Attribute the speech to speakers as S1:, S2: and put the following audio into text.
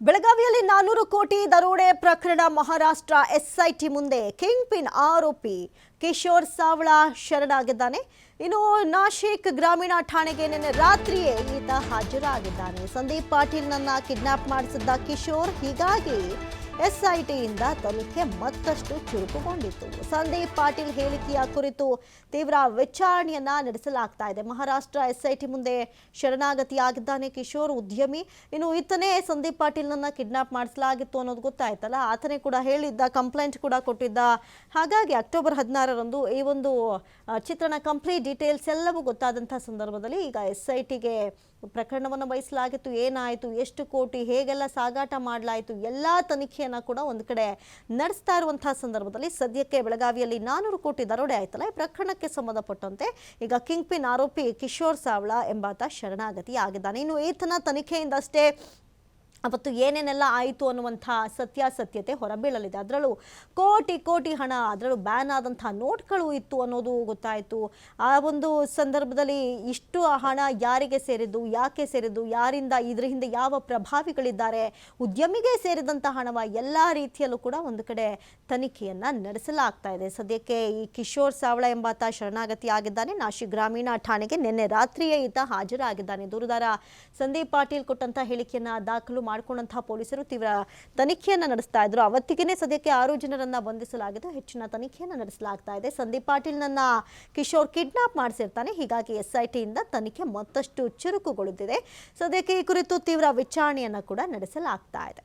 S1: ಬೆಳಗಾವಿಯಲ್ಲಿ 400 ಕೋಟಿ ದರೋಡೆ ಪ್ರಕರಣ ಮಹಾರಾಷ್ಟ್ರ ಎಸ್ಐಟಿ ಮುಂದೆ ಕಿಂಗ್ ಪಿನ್ ಆರೋಪಿ ಕಿಶೋರ್ ಸಾವಳಾ ಶರಣಾಗಿದ್ದಾನೆ. ಇನ್ನು ನಾಶಿಕ್ ಗ್ರಾಮೀಣ ಠಾಣೆಗೆ ನಿನ್ನೆ ರಾತ್ರಿಯೇ ಈತ ಹಾಜರಾಗಿದ್ದಾನೆ. ಸಂದೀಪ್ ಪಾಟೀಲ್ನನ್ನ ಕಿಡ್ನಾಪ್ ಮಾಡಿಸಿದ್ದ ಕಿಶೋರ್, ಹೀಗಾಗಿ ಎಸ್ಐಟಿಯಿಂದ ತನಿಖೆ ಮತ್ತಷ್ಟು ಚುರುಕುಗೊಂಡಿತ್ತು. ಸಂದೀಪ್ ಪಾಟೀಲ್ ಹೇಳಿಕೆಯ ಕುರಿತು ತೀವ್ರ ವಿಚಾರಣೆಯನ್ನ ನಡೆಸಲಾಗ್ತಾ ಇದೆ. ಮಹಾರಾಷ್ಟ್ರ ಎಸ್ಐಟಿ ಮುಂದೆ ಶರಣಾಗತಿಯಾಗಿದ್ದಾನೆ ಕಿಶೋರ್, ಉದ್ಯಮಿ. ಇನ್ನು ಈತನೇ ಸಂದೀಪ್ ಪಾಟೀಲ್ನನ್ನ ಕಿಡ್ನಾಪ್ ಮಾಡಿಸಲಾಗಿತ್ತು ಅನ್ನೋದು ಗೊತ್ತಾಯ್ತಲ್ಲ. ಆತನೇ ಕೂಡ ಹೇಳಿದ್ದ, ಕಂಪ್ಲೇಂಟ್ ಕೂಡ ಕೊಟ್ಟಿದ್ದ. ಹಾಗಾಗಿ ಅಕ್ಟೋಬರ್ 16ರಂದು ಈ ಒಂದು ಚಿತ್ರಣ ಕಂಪ್ಲೀಟ್ ಡೀಟೇಲ್ಸ್ ಎಲ್ಲವೂ ಗೊತ್ತಾದಂಥ ಸಂದರ್ಭದಲ್ಲಿ ಈಗ ಎಸ್ಐಟಿಗೆ ಪ್ರಕರಣವನ್ನು ವಹಿಸಲಾಗಿತ್ತು. ಏನಾಯಿತು, ಎಷ್ಟು ಕೋಟಿ, ಹೇಗೆಲ್ಲ ಸಾಗಾಟ ಮಾಡಲಾಯಿತು, ಎಲ್ಲ ತನಿಖೆಯನ್ನು ಕೂಡ ಒಂದು ಕಡೆ ನಡೆಸ್ತಾ ಇರುವಂತಹ ಸಂದರ್ಭದಲ್ಲಿ ಸದ್ಯಕ್ಕೆ ಬೆಳಗಾವಿಯಲ್ಲಿ 400 ಕೋಟಿ ದರೋಡೆ ಆಯ್ತಲ್ಲ, ಈ ಪ್ರಕರಣಕ್ಕೆ ಸಂಬಂಧಪಟ್ಟಂತೆ ಈಗ ಕಿಂಗ್ ಪಿನ್ ಆರೋಪಿ ಕಿಶೋರ್ ಸಾವಳಾ ಎಂಬಾತ ಶರಣಾಗತಿ ಆಗಿದ್ದಾನೆ. ಇನ್ನು ಈತನ ತನಿಖೆಯಿಂದಷ್ಟೇ ಅವತ್ತು ಏನೇನೆಲ್ಲ ಆಯಿತು ಅನ್ನುವಂಥ ಸತ್ಯಾಸತ್ಯತೆ ಹೊರಬೀಳಲಿದೆ. ಅದರಲ್ಲೂ ಕೋಟಿ ಕೋಟಿ ಹಣ, ಅದರಲ್ಲೂ ಬ್ಯಾನ್ ಆದಂಥ ನೋಟ್ಗಳು ಇತ್ತು ಅನ್ನೋದು ಗೊತ್ತಾಯಿತು. ಆ ಒಂದು ಸಂದರ್ಭದಲ್ಲಿ ಇಷ್ಟು ಹಣ ಯಾರಿಗೆ ಸೇರಿದ್ದು, ಯಾಕೆ ಸೇರಿದ್ದು, ಯಾರಿಂದ, ಇದರ ಹಿಂದೆ ಯಾವ ಪ್ರಭಾವಿಗಳಿದ್ದಾರೆ, ಉದ್ಯಮಿಗೆ ಸೇರಿದಂಥ ಹಣವ, ಎಲ್ಲ ರೀತಿಯಲ್ಲೂ ಕೂಡ ಒಂದು ಕಡೆ ತನಿಖೆಯನ್ನು ನಡೆಸಲಾಗ್ತಾ ಇದೆ. ಸದ್ಯಕ್ಕೆ ಈ ಕಿಶೋರ್ ಸಾವಳಾ ಎಂಬಾತ ಶರಣಾಗತಿ ಆಗಿದ್ದಾನೆ. ನಾಶಿಕ್ ಗ್ರಾಮೀಣ ಠಾಣೆಗೆ ನಿನ್ನೆ ರಾತ್ರಿಯೇ ಈತ ಹಾಜರಾಗಿದ್ದಾನೆ. ದೂರುದಾರ ಸಂದೀಪ್ ಪಾಟೀಲ್ ಕೊಟ್ಟಂಥ ಹೇಳಿಕೆಯನ್ನು ದಾಖಲು ಮಾಡಿಕೊಂಡಂತಹ ಪೊಲೀಸರು ತೀವ್ರ ತನಿಖೆಯನ್ನು ನಡೆಸ್ತಾ ಇದ್ರು. ಅವತ್ತಿಗೆ ಸದ್ಯಕ್ಕೆ 6 ಜನರನ್ನ ಬಂಧಿಸಲಾಗಿದೆ. ಹೆಚ್ಚಿನ ತನಿಖೆಯನ್ನು ನಡೆಸಲಾಗ್ತಾ ಇದೆ. ಸಂದೀಪ್ ಪಾಟೀಲ್ನನ್ನ ಕಿಶೋರ್ ಕಿಡ್ನಾಪ್ ಮಾಡಿಸಿರ್ತಾನೆ. ಹೀಗಾಗಿ ಎಸ್ಐಟಿಯಿಂದ ತನಿಖೆ ಮತ್ತಷ್ಟು ಚುರುಕುಗೊಳ್ಳುತ್ತಿದೆ. ಸದ್ಯಕ್ಕೆ ಈ ಕುರಿತು ತೀವ್ರ ವಿಚಾರಣೆಯನ್ನು ಕೂಡ ನಡೆಸಲಾಗ್ತಾ ಇದೆ.